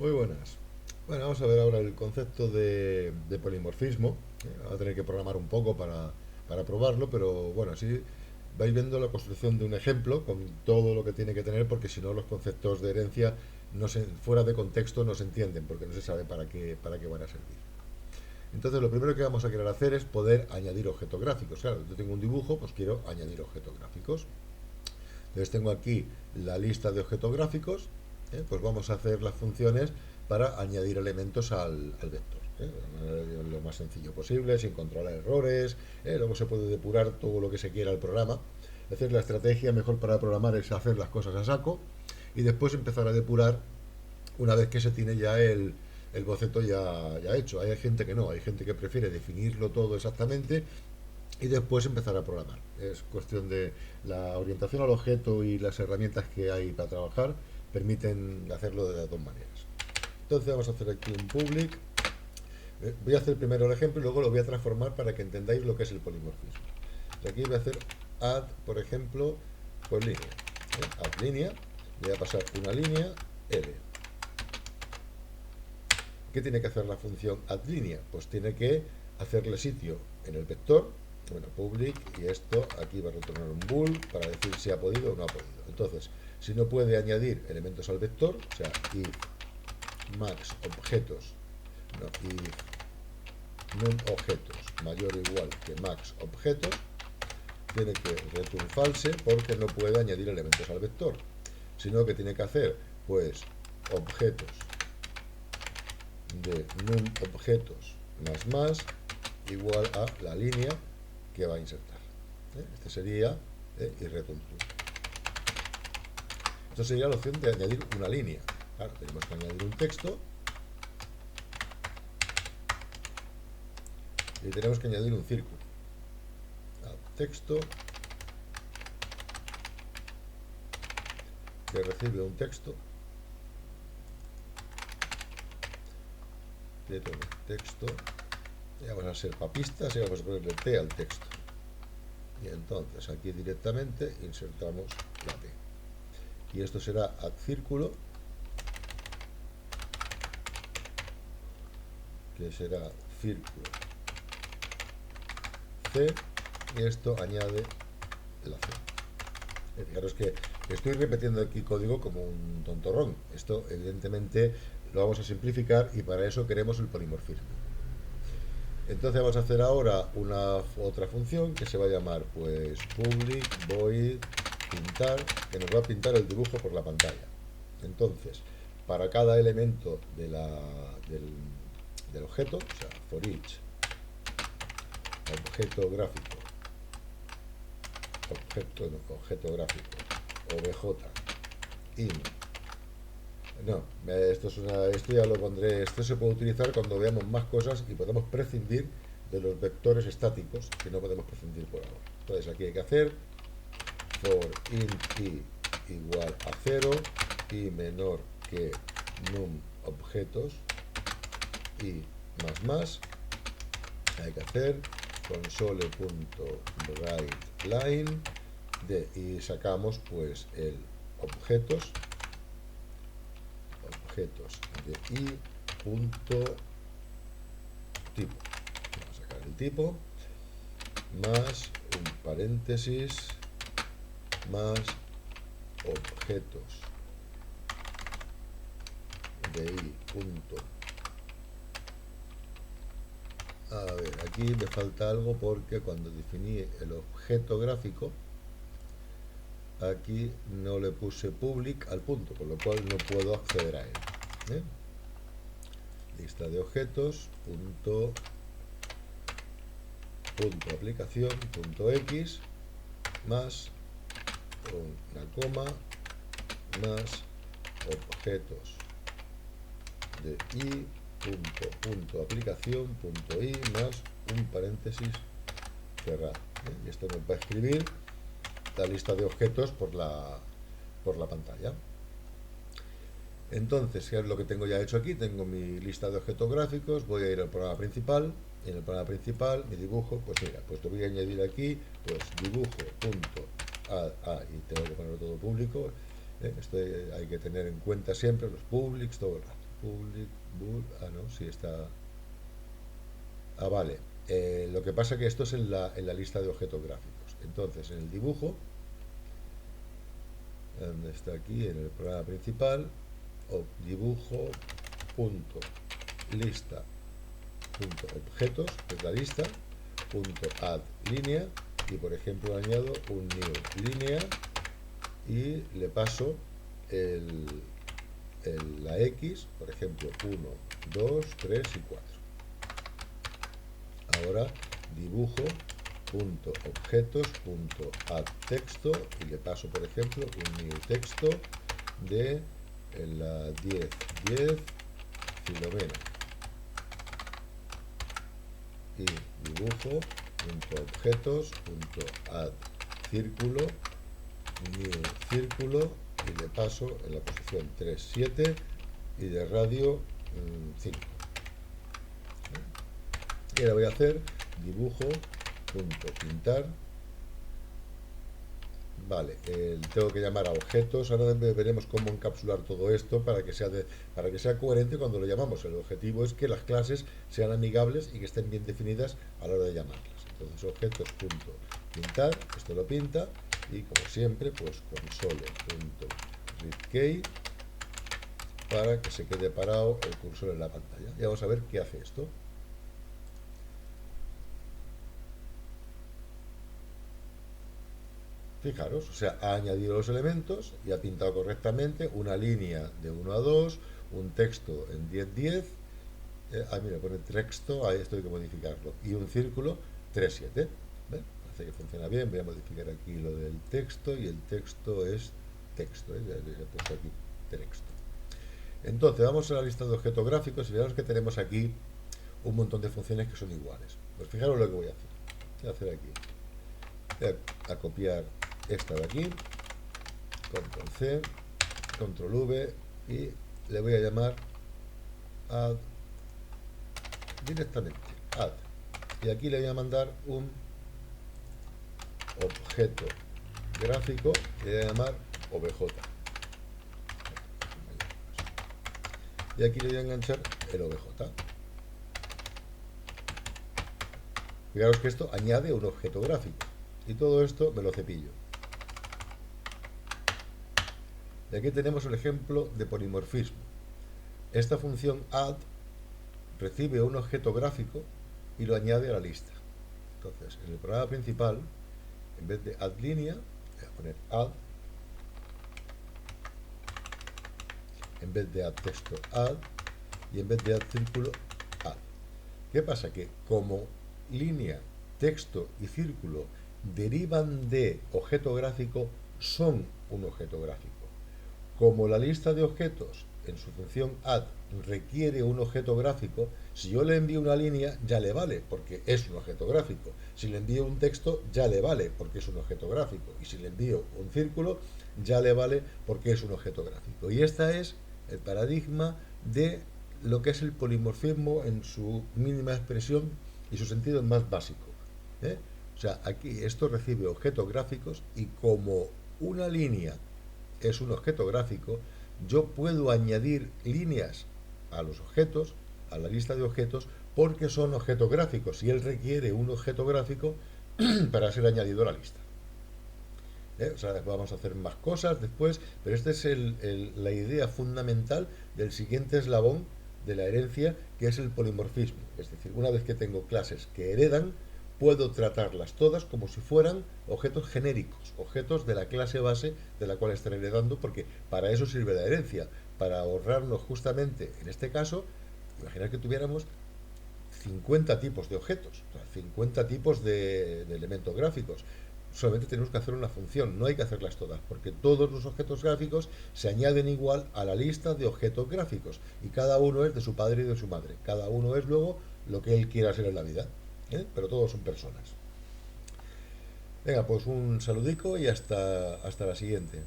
Muy buenas. Bueno, vamos a ver ahora el concepto de polimorfismo. Vamos a tener que programar un poco para probarlo, pero bueno, así vais viendo la construcción de un ejemplo con todo lo que tiene que tener, porque si no los conceptos de herencia fuera de contexto no se entienden, porque no se sabe para qué van a servir. Entonces, lo primero que vamos a querer hacer es poder añadir objetos gráficos. Claro, yo tengo un dibujo, pues quiero añadir objetos gráficos. Entonces tengo aquí la lista de objetos gráficos, pues vamos a hacer las funciones para añadir elementos al vector. Lo más sencillo posible, sin controlar errores. Luego se puede depurar todo lo que se quiera al programa. Es decir, la estrategia mejor para programar es hacer las cosas a saco y después empezar a depurar una vez que se tiene ya el boceto ya hecho. Hay gente que no, hay gente que prefiere definirlo todo exactamente y después empezar a programar. Es cuestión de la orientación al objeto y las herramientas que hay para trabajar permiten hacerlo de las dos maneras. Entonces vamos a hacer aquí un public. Voy a hacer primero el ejemplo y luego lo voy a transformar para que entendáis lo que es el polimorfismo. Aquí voy a hacer add, por ejemplo, por línea. Add línea, voy a pasar una línea L. ¿Qué tiene que hacer la función add línea? Pues tiene que hacerle sitio en el vector, bueno, public, y esto aquí va a retornar un bool para decir si ha podido o no ha podido. Entonces, si no puede añadir elementos al vector, o sea, if max objetos, no, if num objetos mayor o igual que max objetos, tiene que return false porque no puede añadir elementos al vector, sino que tiene que hacer, pues, objetos de num objetos más igual a la línea que va a insertar. Este sería y return true. Esto sería la opción de añadir una línea. Claro, tenemos que añadir un texto y tenemos que añadir un círculo. Texto que recibe un texto que tome texto y vamos a ser papistas y vamos a ponerle T al texto. Y entonces aquí directamente insertamos la T. Y esto será add círculo, que será círculo C, y esto añade la C. Fijaros que estoy repitiendo aquí código como un tontorrón. Esto evidentemente lo vamos a simplificar y para eso queremos el polimorfismo. Entonces vamos a hacer ahora otra función que se va a llamar pues public void pintar, que nos va a pintar el dibujo por la pantalla. Entonces, para cada elemento del objeto, o sea, for each objeto gráfico, objeto gráfico, obj, in. No, esto ya lo pondré. Esto se puede utilizar cuando veamos más cosas y podemos prescindir de los vectores estáticos que no podemos prescindir por ahora. Entonces aquí hay que hacer for int i igual a 0 y menor que num objetos y más. Hay que hacer console.writeLine y sacamos pues el objetos de i punto tipo. Vamos a sacar el tipo más un paréntesis más objetos de i punto. A ver, aquí me falta algo porque cuando definí el objeto gráfico aquí no le puse public al punto, con lo cual no puedo acceder a él. Lista de objetos punto aplicación punto x más una coma más objetos de i punto aplicación punto i más un paréntesis cerrado. Y esto me va a escribir la lista de objetos por la pantalla. Entonces, ¿qué es lo que tengo ya hecho aquí? Tengo mi lista de objetos gráficos, voy a ir al programa principal. En el programa principal, mi dibujo, pues mira, pues te voy a añadir aquí, pues y tengo que poner todo público. Esto hay que tener en cuenta siempre, los publics, todo el rato. public bool, no, sí está. Vale. Lo que pasa que esto es en la lista de objetos gráficos. Entonces, en el dibujo, donde está aquí, en el programa principal, dibujo punto lista punto objetos, que es la lista, punto add línea, y por ejemplo añado un new línea y le paso la X, por ejemplo 1, 2, 3 y 4. Ahora dibujo punto objetos punto add texto y le paso por ejemplo un new texto de la 10 Filomena, y dibujo punto objetos punto add círculo, new círculo, y le paso en la posición 3, 7 y de radio 5. Y ahora voy a hacer dibujo punto pintar. Vale, tengo que llamar a objetos. Ahora veremos cómo encapsular todo esto para que sea coherente cuando lo llamamos. El objetivo es que las clases sean amigables y que estén bien definidas a la hora de llamarlas. Entonces objetos punto pintar, esto lo pinta, y como siempre pues console punto readKey para que se quede parado el cursor en la pantalla. Y vamos a ver qué hace esto. Fijaros, o sea, ha añadido los elementos y ha pintado correctamente una línea de 1 a 2, un texto en 10, 10, mira, pone texto, ahí esto hay que modificarlo, y un círculo 3, 7. Parece que funciona bien. Voy a modificar aquí lo del texto, y el texto es texto, ya he puesto aquí texto. Entonces, vamos a la lista de objetos gráficos y vemos que tenemos aquí un montón de funciones que son iguales. Pues fijaros lo que voy a hacer. Voy a hacer aquí. Voy a copiar esta de aquí, control C, control V, y le voy a llamar add directamente, add, y aquí le voy a mandar un objeto gráfico que le voy a llamar obj, y aquí le voy a enganchar el obj. Fijaros que esto añade un objeto gráfico, y todo esto me lo cepillo. Y aquí tenemos el ejemplo de polimorfismo. Esta función add recibe un objeto gráfico y lo añade a la lista. Entonces, en el programa principal, en vez de add línea, voy a poner add, en vez de add texto, add, y en vez de add círculo, add. ¿Qué pasa? Que como línea, texto y círculo derivan de objeto gráfico, son un objeto gráfico. Como la lista de objetos en su función add requiere un objeto gráfico, si yo le envío una línea ya le vale porque es un objeto gráfico. Si le envío un texto ya le vale porque es un objeto gráfico. Y si le envío un círculo ya le vale porque es un objeto gráfico. Y este es el paradigma de lo que es el polimorfismo en su mínima expresión y su sentido más básico. O sea, aquí esto recibe objetos gráficos, y como una línea es un objeto gráfico, yo puedo añadir líneas a los objetos, a la lista de objetos, porque son objetos gráficos y él requiere un objeto gráfico para ser añadido a la lista. O sea, vamos a hacer más cosas después, pero esta es la idea fundamental del siguiente eslabón de la herencia, que es el polimorfismo. Es decir, una vez que tengo clases que heredan, puedo tratarlas todas como si fueran objetos genéricos, objetos de la clase base de la cual están heredando, porque para eso sirve la herencia, para ahorrarnos justamente, en este caso, imaginar que tuviéramos 50 tipos de objetos, o sea, 50 tipos de elementos gráficos. Solamente tenemos que hacer una función, no hay que hacerlas todas, porque todos los objetos gráficos se añaden igual a la lista de objetos gráficos, y cada uno es de su padre y de su madre, cada uno es luego lo que él quiera ser en la vida. Pero todos son personas. Venga, pues un saludico y hasta la siguiente.